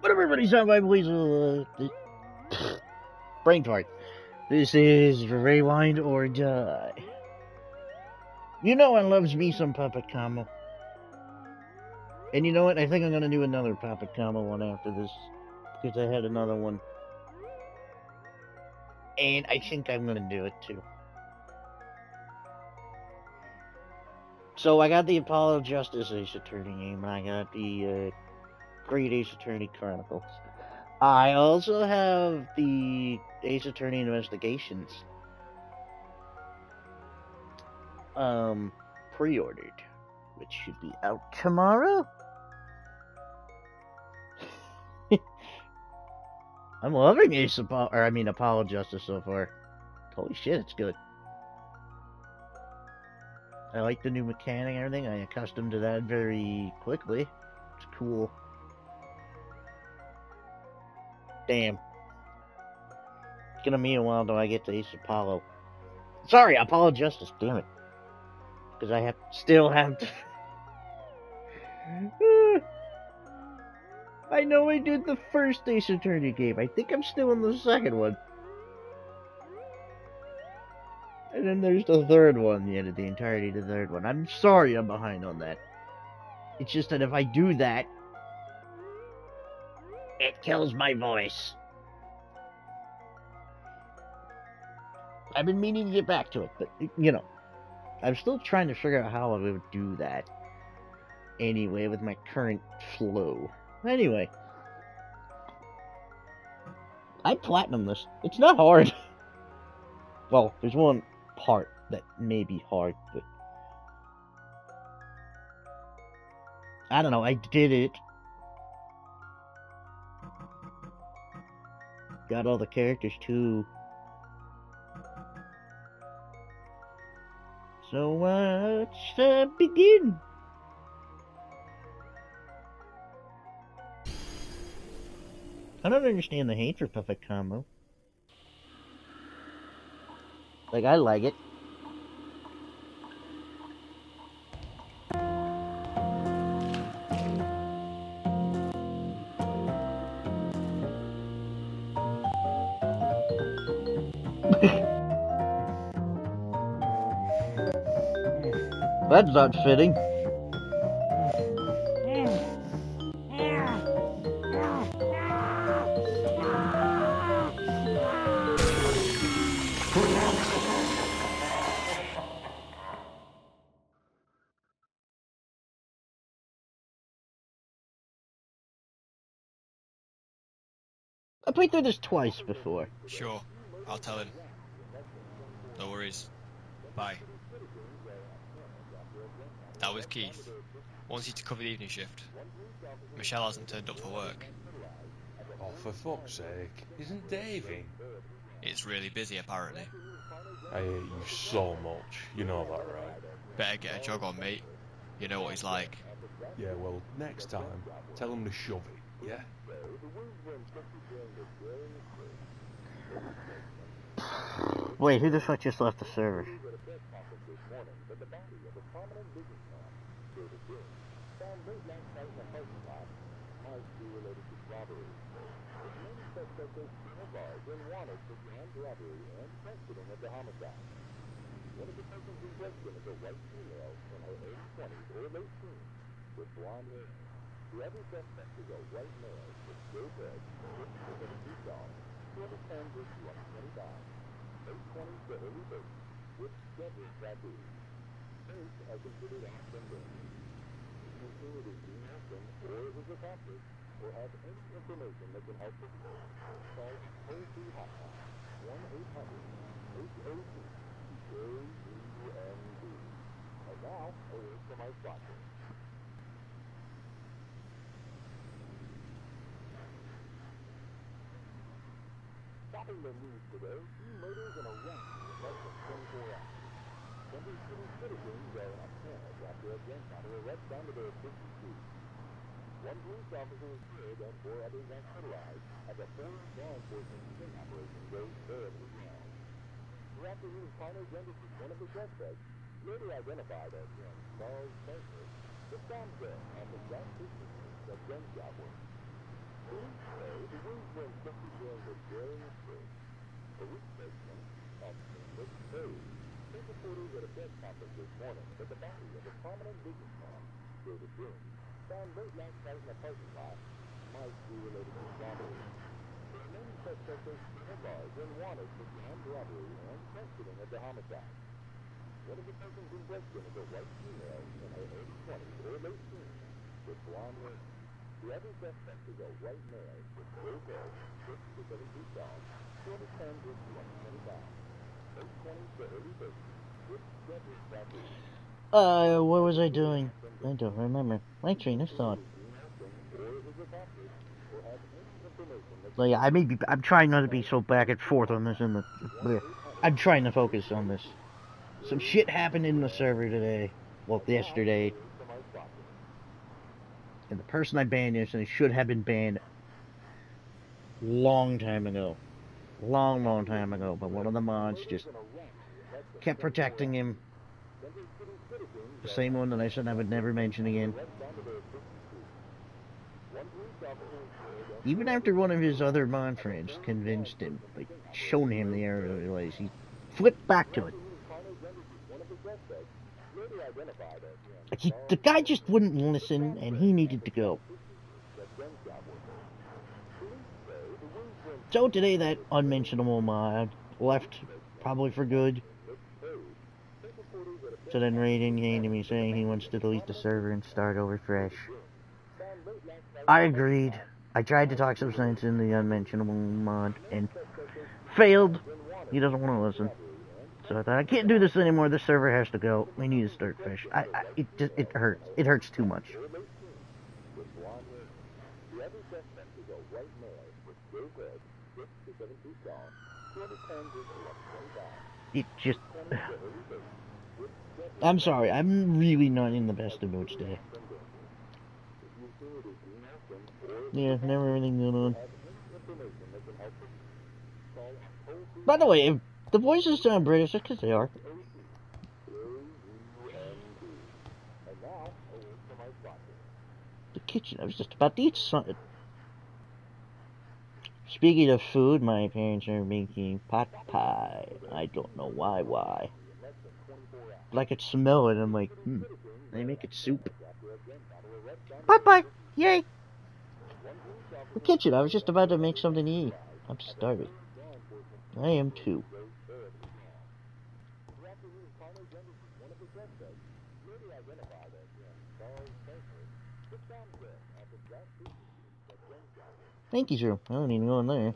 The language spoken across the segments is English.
What everybody's on my boys? Brain fart. This is Rewind or Die. You know one loves me some Puppet Combo. And you know what? I think I'm gonna do another Puppet Combo one after this. Because I had another one. And I think I'm gonna do it too. So I got the Apollo Justice Ace Attorney game, and I got the Great Ace Attorney Chronicles. I also have the Ace Attorney Investigations pre-ordered, which should be out tomorrow. I'm loving Apollo Justice so far. Holy shit, it's good. I like the new mechanic and everything. I accustomed to that very quickly. It's cool. Damn. It's gonna be a while till I get to Ace Apollo. Sorry, Apollo Justice, damn it. Because I still have to... I know I did the first Ace Attorney game. I think I'm still in the second one. And then there's the third one, the end of the entirety of the third one. I'm sorry I'm behind on that. It's just that if I do that, it kills my voice. I've been meaning to get back to it, but, you know, I'm still trying to figure out how I would do that. Anyway, with my current flow. Anyway. I platinum this. It's not hard. Well, there's one part that may be hard, but... I don't know, I did it. Got all the characters, too. So let's begin. I don't understand the hate for Puppet Combo. Like, I like it. That's not fitting. I played through this twice before. Sure, I'll tell him. No worries. Bye. That was Keith. Wants you to cover the evening shift. Michelle hasn't turned up for work. Oh, for fuck's sake. Isn't Dave in? It's really busy, apparently. I hate you so much. You know that, right? Better get a jog on, mate. You know what he's like. Yeah, well, next time, tell him to shove it, yeah? Wait, who the fuck just left the server? Topping the news today, 2 murders and arrests in less than 24 hours. Denver City citizens are in a panic after a gunshot arrest down to their 52. 1 police officer is killed and 4 others hospitalized as a foreign law enforcement sting operation goes terribly wrong. The afternoon's final identity, one of the suspects, later identified as young Charles Mercer, the bombshell on the South District of gunshot work. The Wings went simply doing the daring thing. A week spokesman, Officer Rick Perry, told reporters at a press conference this morning that the body of a prominent businessman, David Boone, found late last night in a parking lot might be related to robbery. The remaining suspects are still barred and wanted for armed robbery and questioning of the homicide. One of the persons in question is a white female in her early 20s or late teens with blonde hair. The other suspect is a white male with gray hair, 6 to 7 feet tall, shortest terms is 125, late 20s to early 30s, with deadly tattoos. What was I doing? I don't remember. My train of thought. Well, yeah, I'm trying not to be so back and forth on this I'm trying to focus on this. Some shit happened in the server today. Well, yesterday. And the person I banned yesterday should have been banned long time ago. Long time ago. But one of the mods just kept protecting him. The same one that I said I would never mention again. Even after one of his other mod friends convinced him, like, shown him the error of the ways, he flipped back to it. Like the guy just wouldn't listen, and he needed to go. So today that unmentionable mod left, probably for good. So then Raiden came to me saying he wants to delete the server and start over fresh. I agreed. I tried to talk some sense in the unmentionable mod and failed. He doesn't want to listen. So I thought, I can't do this anymore. This server has to go. We need to start fresh. It hurts. It hurts too much. It just... I'm sorry. I'm really not in the best of moods today. Yeah, never anything going on. By the way, if the voices sound British, that's because they are. The kitchen, I was just about to eat something. Speaking of food, my parents are making pot pie. I don't know why. But I could smell it, I'm like, they make it soup. Pot pie! Yay! The kitchen, I was just about to make something to eat. I'm starving. I am too. Thank you, sir. I don't even go in there.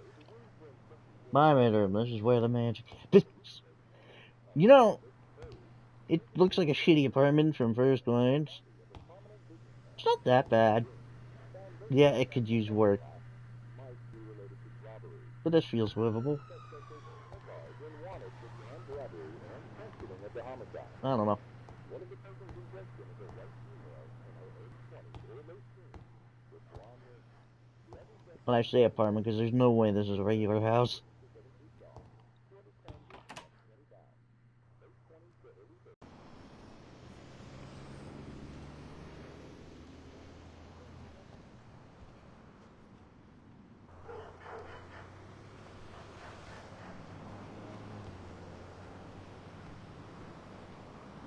My bedroom, this is where the magic happens. You know, it looks like a shitty apartment from first glance. It's not that bad. Yeah, it could use work. But this feels livable. I don't know. When I say apartment, because there's no way this is a regular house.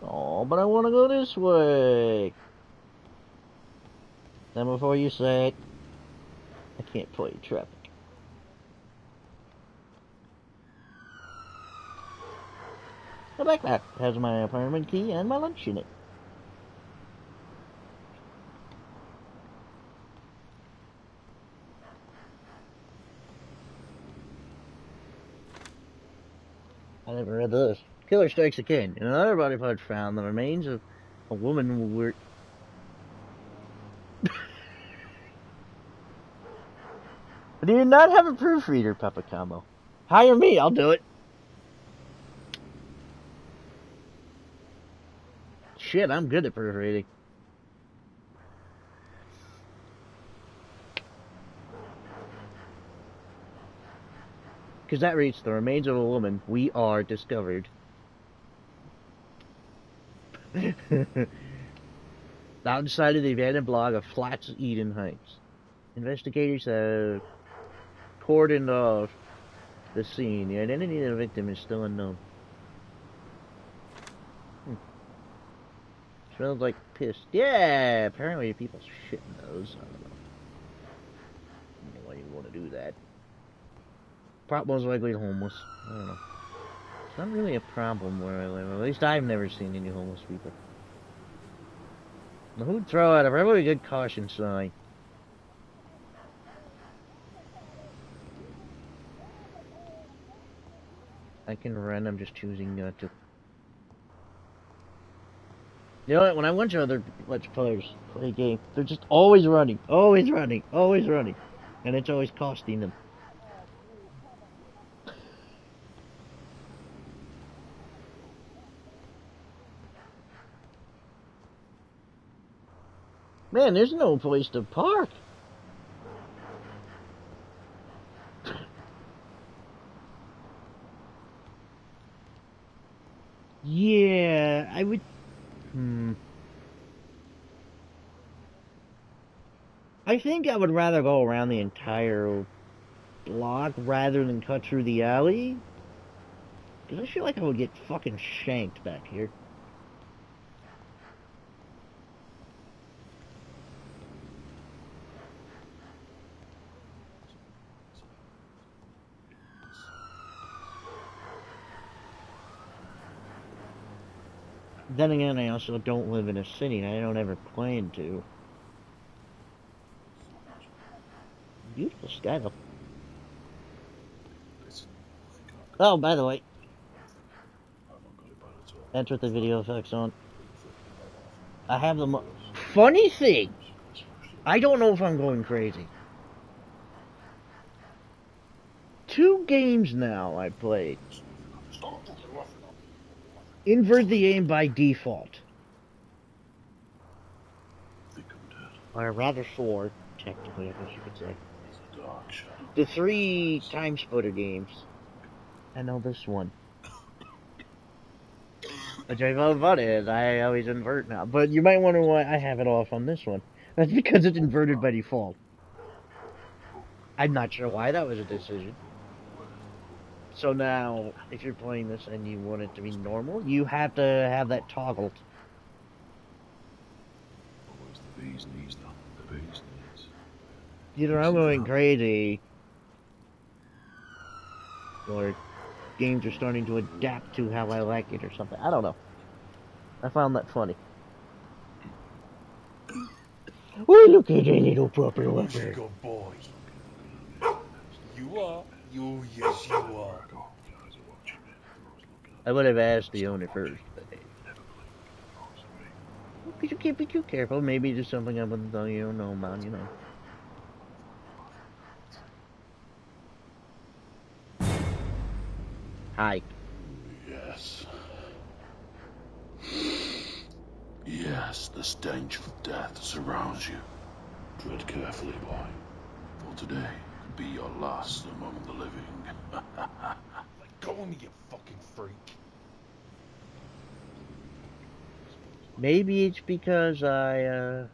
Oh, but I want to go this way. Then before you say it, I can't play traffic. The backpack has my apartment key and my lunch in it. I never read this. Killer strikes again. In another body part found, the remains of a woman were... Do you not have a proofreader, Papa Combo? Hire me, I'll do it. Shit, I'm good at proofreading. Because that reads, the remains of a woman, we are discovered. Outside of the abandoned block of Flats Eden Heights. Investigators have cordoned off the scene. The identity of the victim is still unknown. Smells like piss. Yeah, apparently people's shitting those. I don't know why you want to do that. Most likely homeless. I don't know. It's not really a problem where I live. At least I've never seen any homeless people. Now, who'd throw out a really good caution sign? I can run, I'm just choosing not to. You know what, when I watch other Let's Players play a game, they're just always running, always running, always running. And it's always costing them. Man, there's no place to park. Yeah, I would... I think I would rather go around the entire block rather than cut through the alley. Because I feel like I would get fucking shanked back here. Then again, I also don't live in a city, and I don't ever plan to. Beautiful sky, though. Oh, by the way, that's what the video effect's on. I have them. Funny thing, I don't know if I'm going crazy. 2 games now I played. Invert the aim by default. Or rather 4, technically, I guess you could say. The 3 Time Splitter games. I know this one. Which I love about it, I always invert now. But you might wonder why I have it off on this one. That's because it's inverted by default. I'm not sure why that was a decision. So now, if you're playing this and you want it to be normal, you have to have that toggled. Either I'm going crazy, or games are starting to adapt to how I like it or something. I don't know. I found that funny. Oh, look at that little proper weapon. Good boy. You are. Yes, you are. I would have asked the owner first, but hey. You can't be too careful. Maybe there's something I wouldn't tell you know about, you know. Hi. Yes. Yes, the stench of death surrounds you. Tread carefully, boy. For today could be your last among the living. Go on, you fucking freak. Maybe it's because I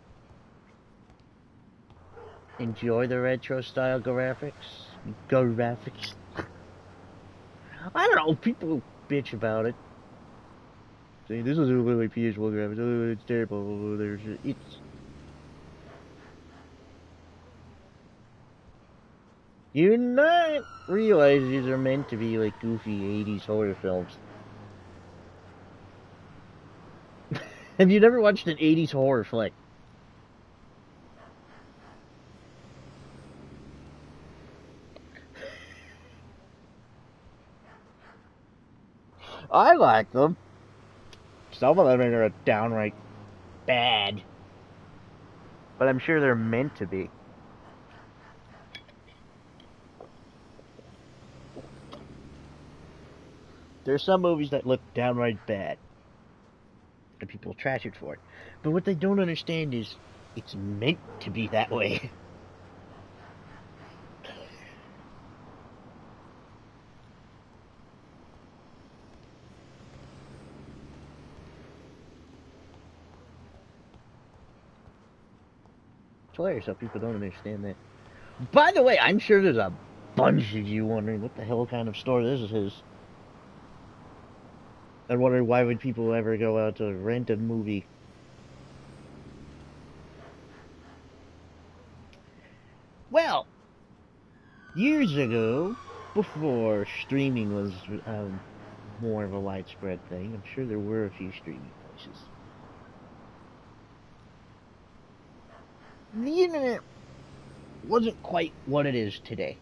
enjoy the retro style graphics. Graphics. I don't know. People bitch about it. Saying this is really peaceful graphics. Oh, it's terrible. It's. You not realize these are meant to be like goofy 80s horror films. Have you never watched an 80s horror flick? I like them. Some of them are downright bad. But I'm sure they're meant to be. There's some movies that look downright bad. And people trash it for it. But what they don't understand is, it's meant to be that way. hilarious how people don't understand that. By the way, I'm sure there's a bunch of you wondering what the hell kind of store this is. And wondering why would people ever go out to rent a movie. Well, years ago, before streaming was more of a widespread thing, I'm sure there were a few streaming places. The internet wasn't quite what it is today.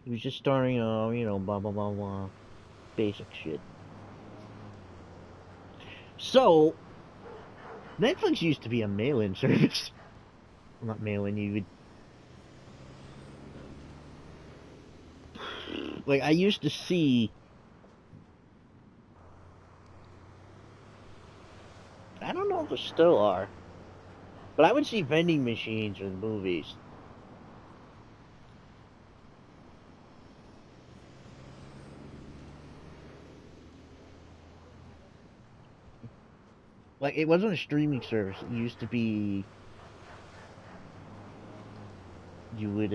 It was just starting, blah blah blah blah, basic shit. So, Netflix used to be a mail-in service. Well, not mail-in, you would... Like, I used to see... I don't know if there still are, but I would see vending machines with movies. Like, it wasn't a streaming service. It used to be... You would,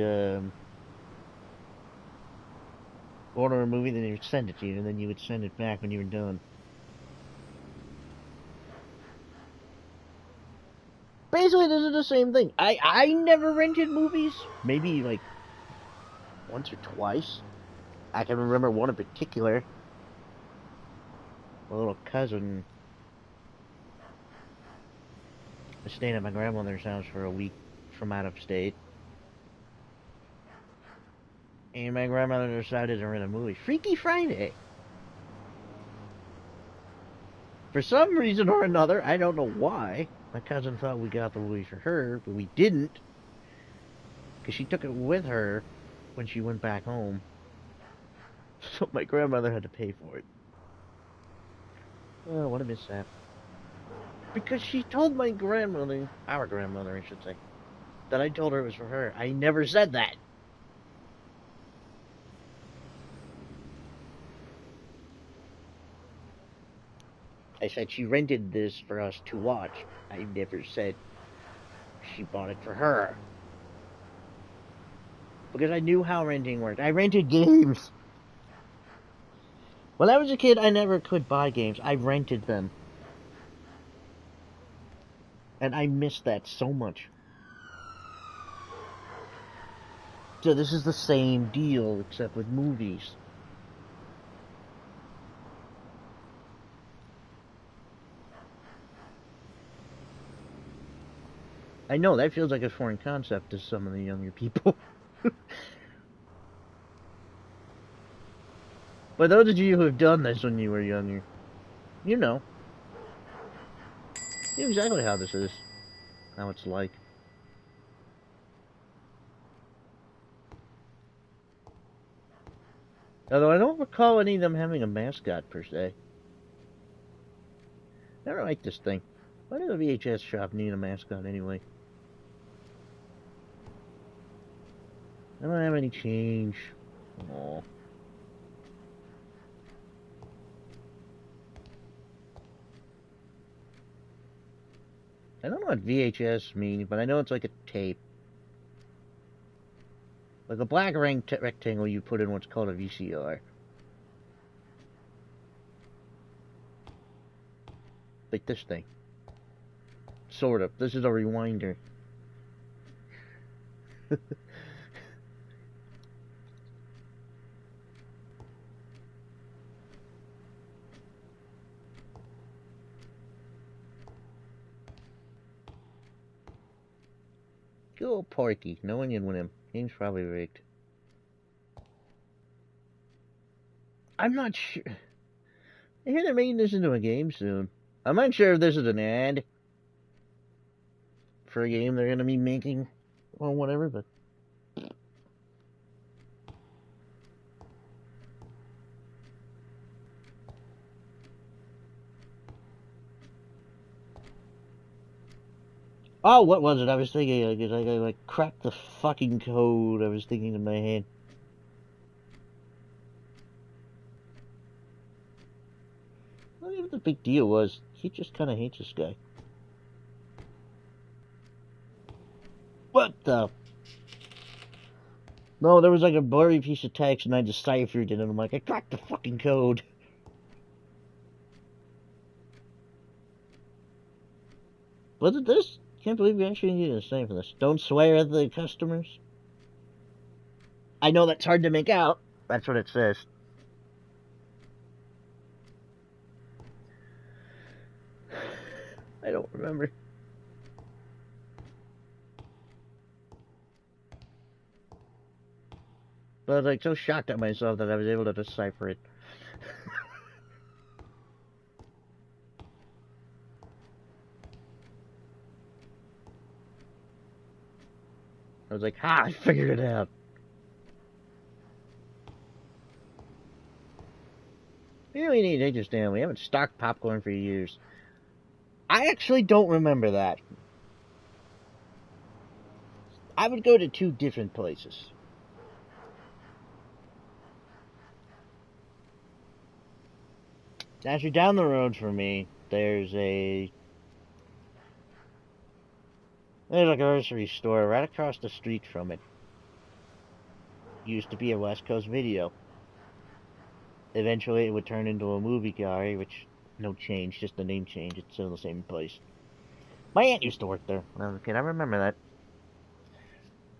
order a movie, then they would send it to you, and then you would send it back when you were done. Basically, this is the same thing. I never rented movies. Maybe, like, once or twice. I can remember one in particular. My little cousin was staying at my grandmother's house for a week from out of state. And my grandmother decided to rent a movie. Freaky Friday. For some reason or another, I don't know why, my cousin thought we got the movie for her, but we didn't. Because she took it with her when she went back home. So my grandmother had to pay for it. Oh, what a mishap. Because she told my grandmother, our grandmother I should say, that I told her it was for her. I never said that. I said she rented this for us to watch. I never said she bought it for her. Because I knew how renting worked. I rented games. When I was a kid, I never could buy games. I rented them. And I missed that so much. So this is the same deal, except with movies. I know, that feels like a foreign concept to some of the younger people. But those of you who have done this when you were younger, you know. You know exactly how this is. How it's like. Although I don't recall any of them having a mascot, per se. Never liked this thing. Why did a VHS shop need a mascot anyway? I don't have any change. Aww. I don't know what VHS means, but I know it's like a tape. Like a black rectangle you put in what's called a VCR. Like this thing. Sort of. This is a rewinder. Good old Porky. No one can win him. Game's probably rigged. I'm not sure. I hear they're making this into a game soon. I'm not sure if this is an ad for a game they're going to be making or whatever, but... Oh, what was it? I was thinking, I cracked the fucking code. I was thinking in my head. I don't know what the big deal was. He just kind of hates this guy. What the? No, there was like a blurry piece of text and I deciphered it and I'm like, I cracked the fucking code. Was it this? Can't believe we actually needed a saying for this. Don't swear at the customers. I know that's hard to make out. That's what it says. I don't remember. But I was like so shocked at myself that I was able to decipher it. I was like, ha, I figured it out. Yeah, we need Aegis Dam. We haven't stocked popcorn for years. I actually don't remember that. I would go to 2 different places. Actually, down the road from me, there's a grocery store right across the street from it. Used to be a West Coast Video. Eventually, it would turn into a movie gallery, which, no change, just the name change. It's still the same place. My aunt used to work there when I was a kid. I remember that.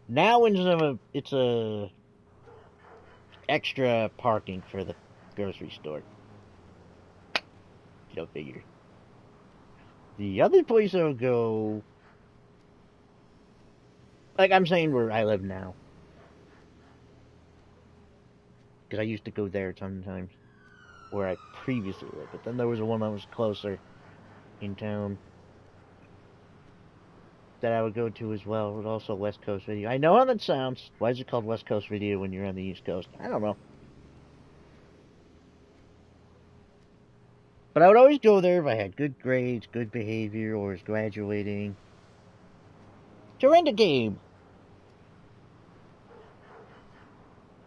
Now it's a extra parking for the grocery store. Go figure. The other place I would go, like I'm saying where I live now, because I used to go there sometimes, where I previously lived, but then there was one that was closer in town that I would go to as well. It was also West Coast Video. I know how that sounds. Why is it called West Coast Video when you're on the East Coast? I don't know. But I would always go there if I had good grades, good behavior, or was graduating. To rent a game.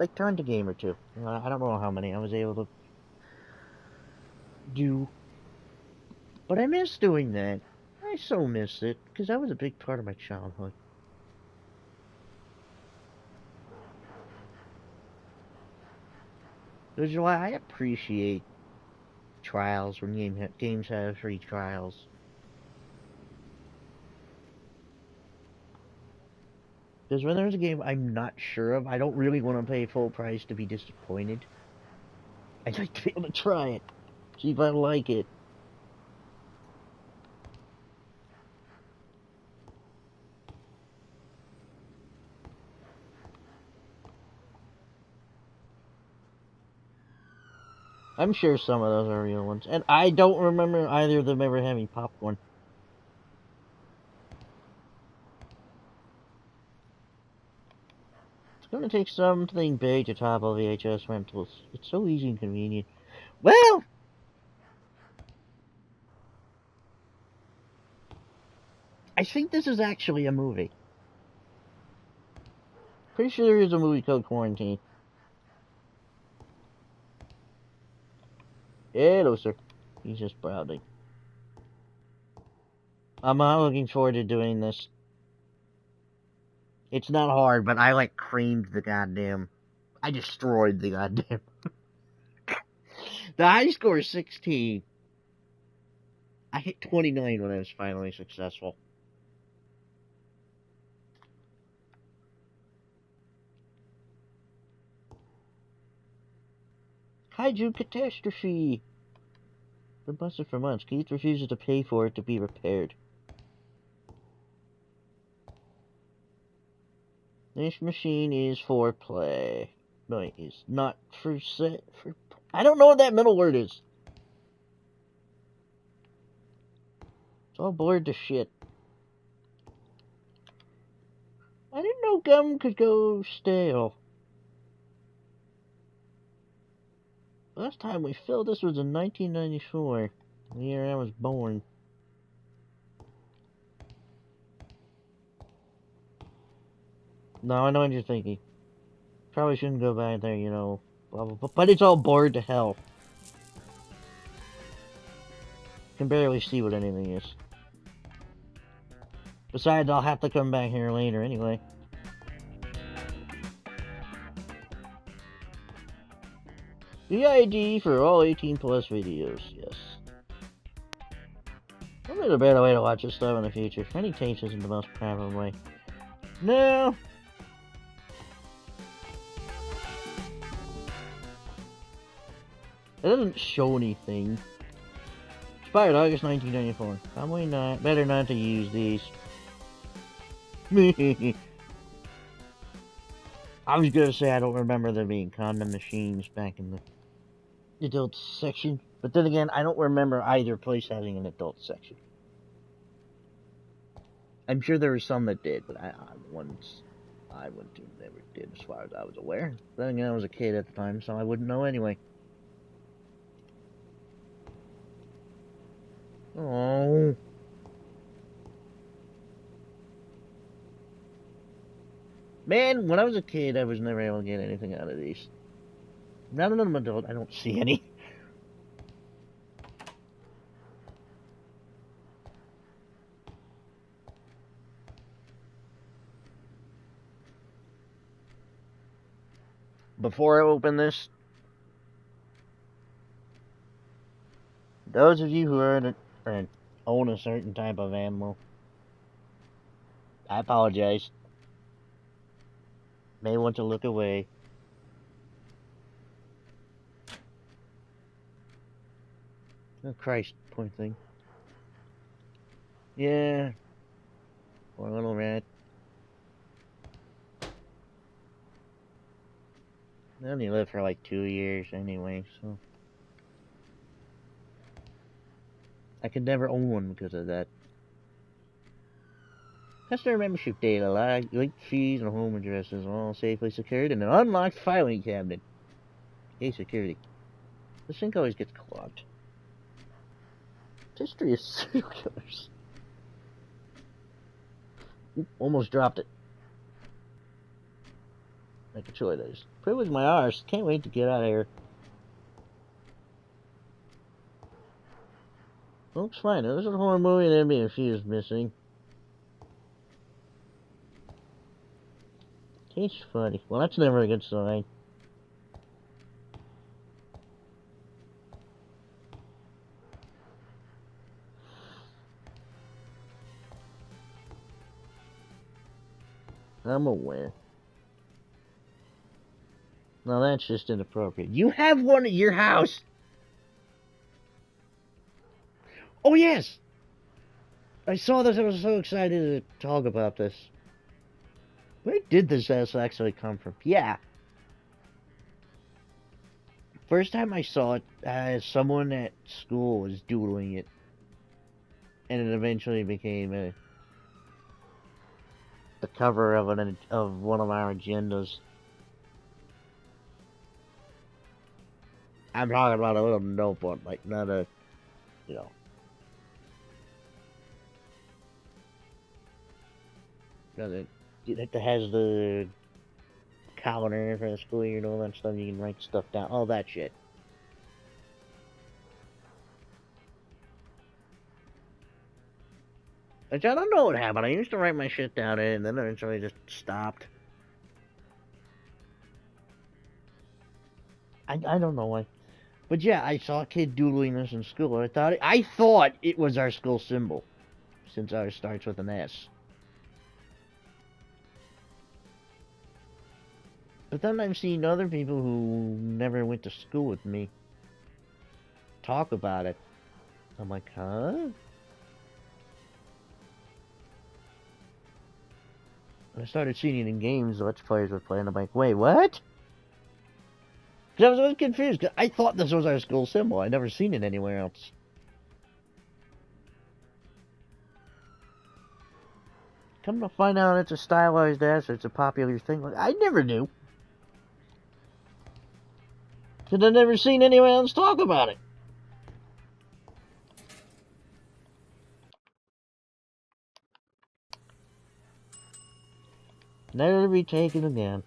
Like, to rent a game or 2. I don't know how many I was able to do. But I miss doing that. I so miss it, because that was a big part of my childhood. Which is why I appreciate trials when games have free trials. Because when there's a game I'm not sure of, I don't really want to pay full price to be disappointed. I'd like to be able to try it, see if I like it. I'm sure some of those are real ones. And I don't remember either of them ever having popcorn. It's gonna take something big to topple VHS rentals. It's so easy and convenient. Well! I think this is actually a movie. Pretty sure there is a movie called Quarantine. Hello, sir. He's just browsing. I'm not looking forward to doing this. It's not hard, but I, like, creamed the goddamn... I destroyed the goddamn... The high score is 16. I hit 29 when I was finally successful. Kaiju catastrophe! Been busted for months. Keith refuses to pay for it to be repaired. This machine is for play. No, it is not for set. For I don't know what that middle word is. It's all blurred to shit. I didn't know gum could go stale. Last time we filled this was in 1994, the year I was born. No, I know what you're thinking. Probably shouldn't go back there, you know. Blah, blah, blah. But it's all blurred to hell. Can barely see what anything is. Besides, I'll have to come back here later anyway. The ID for all 18 plus videos, yes. There's a better way to watch this stuff in the future. Any tapes isn't the most proper way. No! It doesn't show anything. Expired August 1994. Probably not. Better not to use these. I was gonna say I don't remember there being condom machines back in the adult section. But then again, I don't remember either place having an adult section. I'm sure there were some that did, but ones I went to never did as far as I was aware. Then again, I was a kid at the time, so I wouldn't know anyway. Oh. Man, when I was a kid, I was never able to get anything out of these. Now that I'm an adult, I don't see any. Before I open this, those of you who own a certain type of animal, I apologize. May want to look away. Oh Christ, poor thing. Yeah. Poor little rat. They only lived for like 2 years anyway, so I could never own one because of that. Customer membership data, link fees, and home addresses are all safely secured in an unlocked filing cabinet. Hey, security. This sink always gets clogged. History of serial killers. Oop, almost dropped it. Like a choice is. Privilege my arse. Can't wait to get out of here. Looks fine. This is a horror movie and enemy if she is missing. Tastes funny. Well, that's never a good sign. I'm aware. Now that's just inappropriate. You have one at your house! Oh yes! I saw this, I was so excited to talk about this. Where did this house actually come from? Yeah. First time I saw it, someone at school was doodling it. And it eventually became the cover of one of our agendas. I'm talking about a little notebook, like not a, you know. It has the calendar for the school year and all that stuff. You can write stuff down, all that shit. Which I don't know what happened. I used to write my shit down in, and then eventually just stopped. I don't know why. But yeah, I saw a kid doodling this in school. I thought it was our school symbol, since ours starts with an S. But then I've seen other people who never went to school with me talk about it. I'm like, huh? I started seeing it in games the Let's Players were playing. I'm like, wait, what? Because I was always confused. Cause I thought this was our school symbol. I'd never seen it anywhere else. Come to find out it's a stylized S, it's a popular thing. Like, I never knew. Because I've never seen anyone else talk about it. Never to be taken again.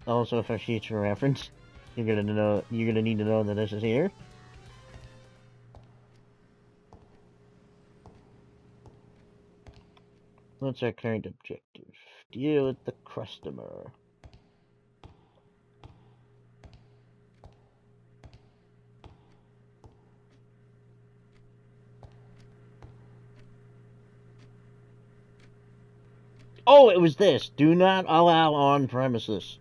Also, for future reference, you're gonna need to know that this is here. What's our current objective? Deal with the customer. Oh, it was this. Do not allow on premises.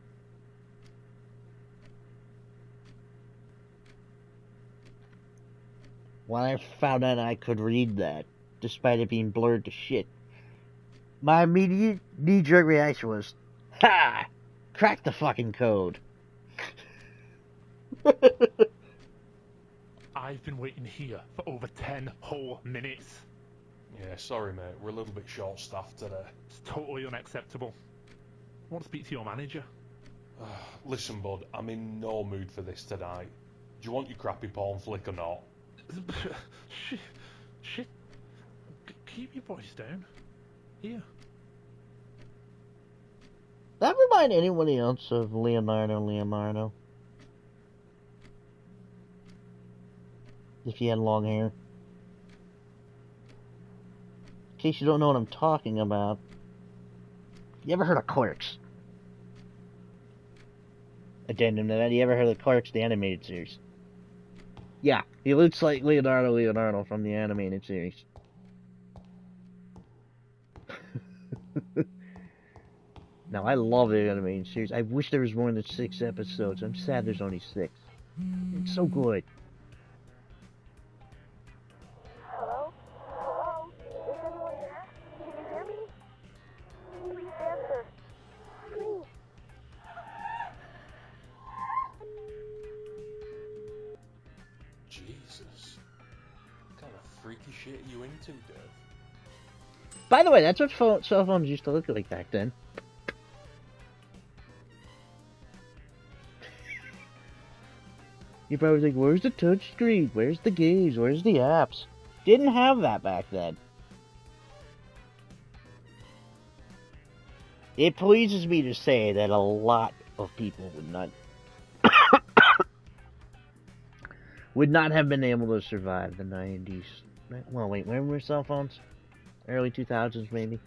When I found out I could read that, despite it being blurred to shit, my immediate knee-jerk reaction was, ha! Crack the fucking code. I've been waiting here for over 10 whole minutes. Yeah, sorry, mate. We're a little bit short-staffed today. It's totally unacceptable. I want to speak to your manager. Listen, bud, I'm in no mood for this tonight. Do you want your crappy porn flick or not? Shit. Keep your voice down. Here. That remind anybody else of Leonardo? If he had long hair. In case you don't know what I'm talking about. You ever heard of Clerks? Addendum to that, you ever heard of Clerks, the animated series? Yeah, he looks like Leonardo from the animated series. Now, I love the animated series. I wish there was more than 6 episodes. I'm sad there's only 6. It's so good. Hello? Hello? Is anyone there? Can you hear me? Please answer. Please. Jesus. What kind of freaky shit are you into, Dave? By the way, that's what cell phones used to look like back then. You probably think, where's the touch screen? Where's the games? Where's the apps? Didn't have that back then. It pleases me to say that a lot of people would not have been able to survive the 90s. Well, wait, when were cell phones? Early 2000s, maybe?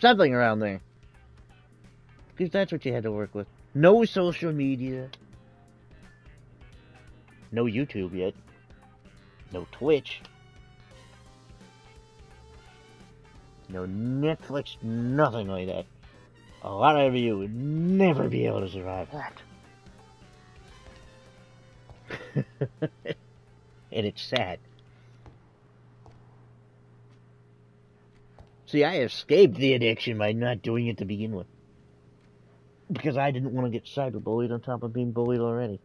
Something around there. Because that's what you had to work with. No social media. No YouTube yet. No Twitch. No Netflix, nothing like that. A lot of you would never be able to survive that. And it's sad. See, I escaped the addiction by not doing it to begin with. Because I didn't want to get cyberbullied on top of being bullied already.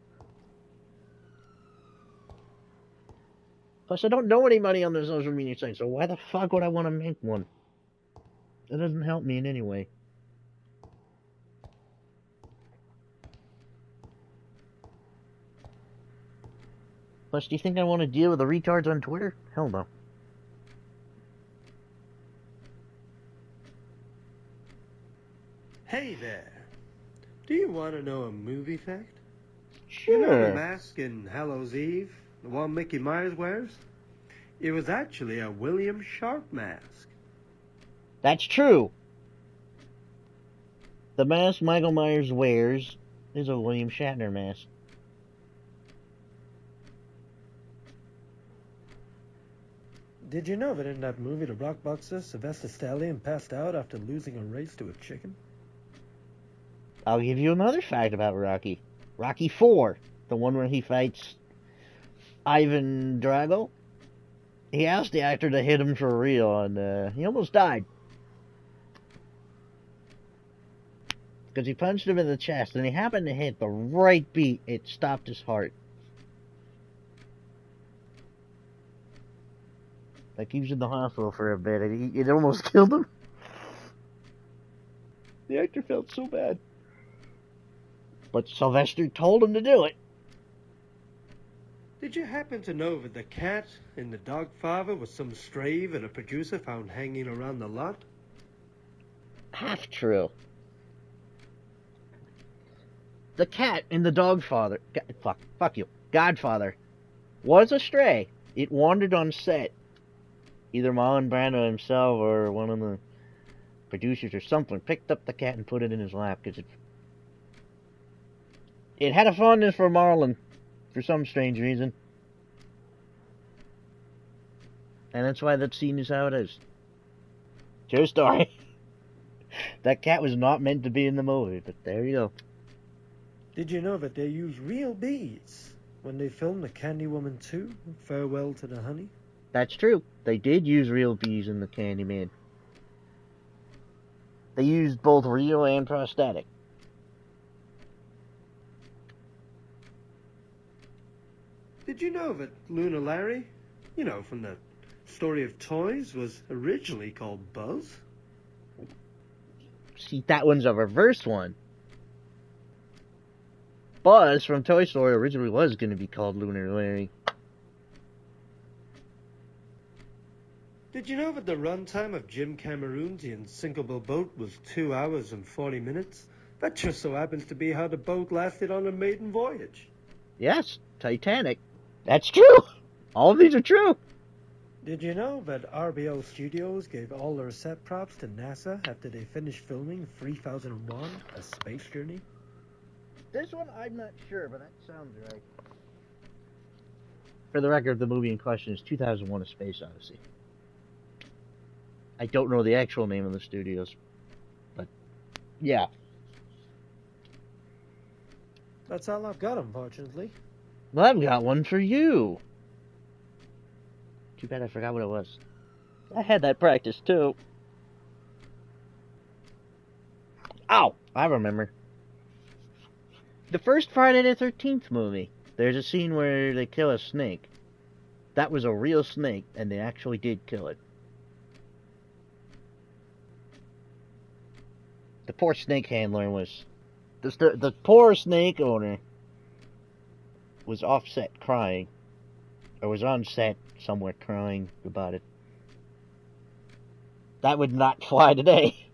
Plus, I don't know anybody on the social media site, so why the fuck would I want to make one? It doesn't help me in any way. Plus, do you think I want to deal with the retards on Twitter? Hell no. Hey there. Do you want to know a movie fact? Sure. You know the mask in Hallows Eve? The one Mickey Myers wears? It was actually a William Sharp mask. That's true. The mask Michael Myers wears is a William Shatner mask. Did you know that in that movie, The Blockbuster, Sylvester Stallone passed out after losing a race to a chicken? I'll give you another fact about Rocky. Rocky 4, the one where he fights Ivan Drago. He asked the actor to hit him for real, and he almost died. Because he punched him in the chest, and he happened to hit the right beat. It stopped his heart. Like, he was in the hospital for a bit, and it almost killed him. The actor felt so bad. But Sylvester told him to do it. Did you happen to know that the cat in The Dogfather was some stray that a producer found hanging around the lot? Half true. The cat in The Dogfather... Fuck you. Godfather was a stray. It wandered on set. Either Marlon Brando himself or one of the producers or something picked up the cat and put it in his lap because it had a fondness for Marlon for some strange reason. And that's why that scene is how it is. True story. That cat was not meant to be in the movie, but there you go. Did you know that they used real bees when they filmed The Candy Woman 2, Farewell to the Honey? That's true. They did use real bees in the Candyman. They used both real and prosthetic. Did you know that Luna Larry, you know, from the Story of Toys, was originally called Buzz? See, that one's a reverse one. Buzz from Toy Story originally was going to be called Lunar Larry. Did you know that the runtime of Jim Cameron's The Unsinkable Boat was 2 hours and 40 minutes? That just so happens to be how the boat lasted on a maiden voyage. Yes, Titanic. That's true. All of these are true. Did you know that RBO Studios gave all their set props to NASA after they finished filming 3001: A Space Journey? This one, I'm not sure, but that sounds right. For the record, the movie in question is 2001: A Space Odyssey. I don't know the actual name of the studios, but yeah. That's all I've got, unfortunately. Well, I've got one for you. Too bad I forgot what it was. I had that practice, too. Oh, I remember. The first Friday the 13th movie, there's a scene where they kill a snake. That was a real snake, and they actually did kill it. The poor snake handler was... The poor snake owner was offset crying. Or was on set somewhere crying about it. That would not fly today.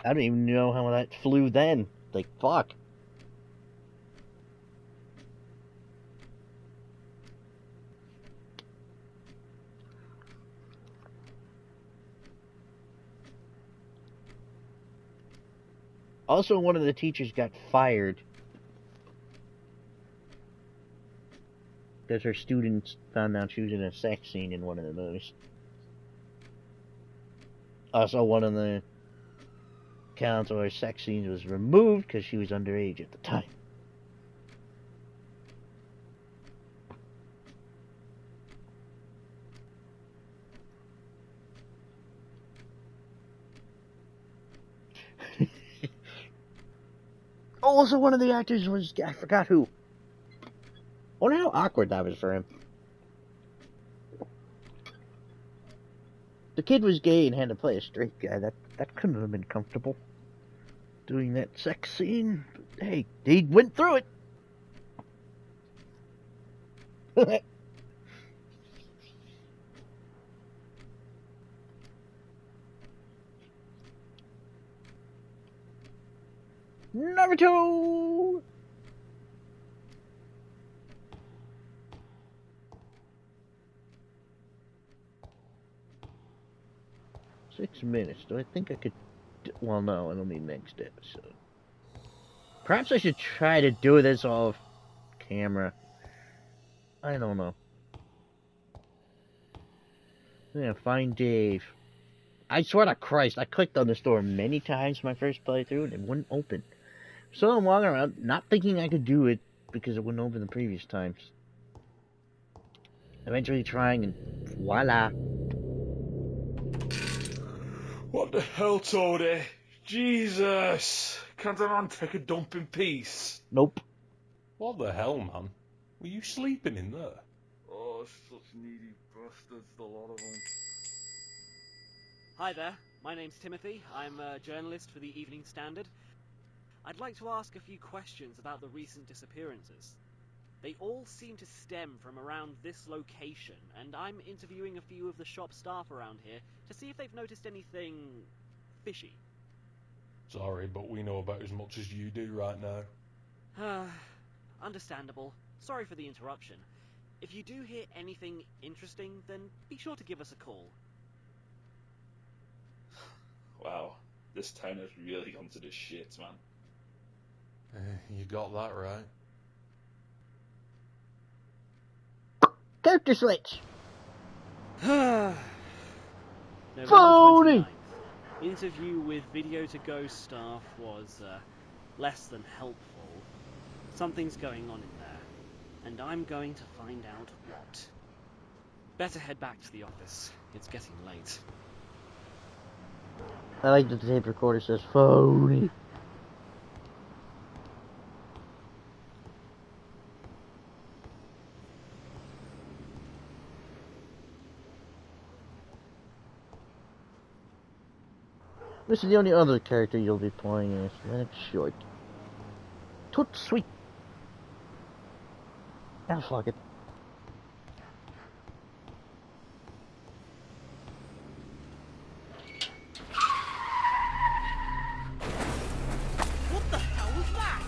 I don't even know how that flew then. Like, fuck. Also, one of the teachers got fired because her students found out she was in a sex scene in one of the movies. Also, one of the counselor's sex scenes was removed because she was underage at the time. Also, one of the actors was... I forgot who. I wonder how awkward that was for him. The kid was gay and had to play a straight guy. That couldn't have been comfortable. Doing that sex scene. But hey, he went through it. Naruto! Six minutes. Do I think I could... Well, no, it'll be next episode. Perhaps I should try to do this off camera. I don't know. Yeah, find Dave. I swear to Christ, I clicked on this door many times my first playthrough and it wouldn't open. So I'm walking around, not thinking I could do it because it wouldn't open the previous times. Eventually trying, and voila. What the hell, Toadie? Jesus! Can't a man take a dump in peace? Nope. What the hell, man? Were you sleeping in there? Oh, such needy bastards, the lot of them. Hi there, my name's Timothy. I'm a journalist for the Evening Standard. I'd like to ask a few questions about the recent disappearances. They all seem to stem from around this location, and I'm interviewing a few of the shop staff around here to see if they've noticed anything fishy. Sorry, but we know about as much as you do right now. Understandable. Sorry for the interruption. If you do hear anything interesting, then be sure to give us a call. Wow, this town has really gone to the shits, man. You got that right. Character switch. November Phony! 29th. Interview with Video to Go staff was less than helpful. Something's going on in there, and I'm going to find out what. Better head back to the office. It's getting late. I like that the tape recorder says phony. This is the only other character you'll be playing as, and it's short. Toot sweet. Ah, fuck it. What the hell was that?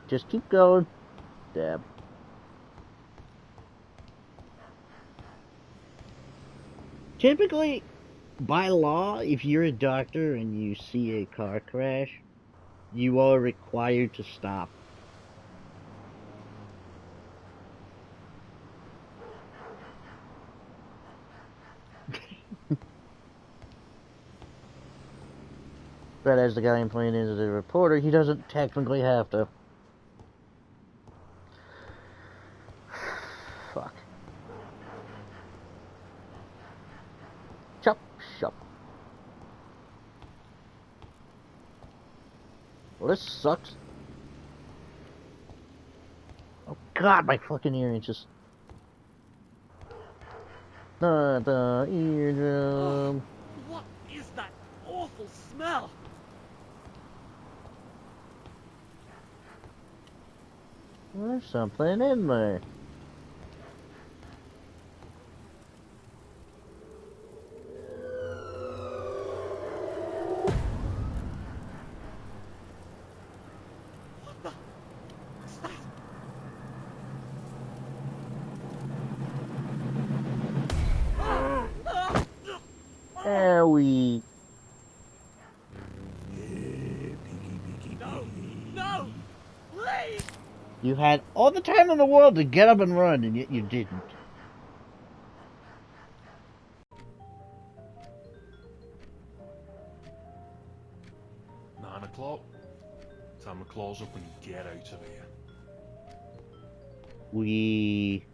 Just keep going. Dab. Typically, by law, if you're a doctor and you see a car crash, you are required to stop. But as the guy I'm playing is a reporter, he doesn't technically have to. Fuck. Chop, chop. Well, this sucks. Oh god, my fucking earring just... the eardrum. What is that awful smell? There's something in there. What the? What's that? Owie. No! No! Please! You had all the time in the world to get up and run, and yet you didn't. Nine o'clock. Time to close up and get out of here. We...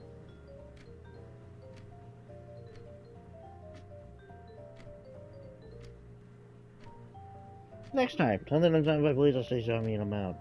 Next time, something on time by police, I'll say something and I'm out.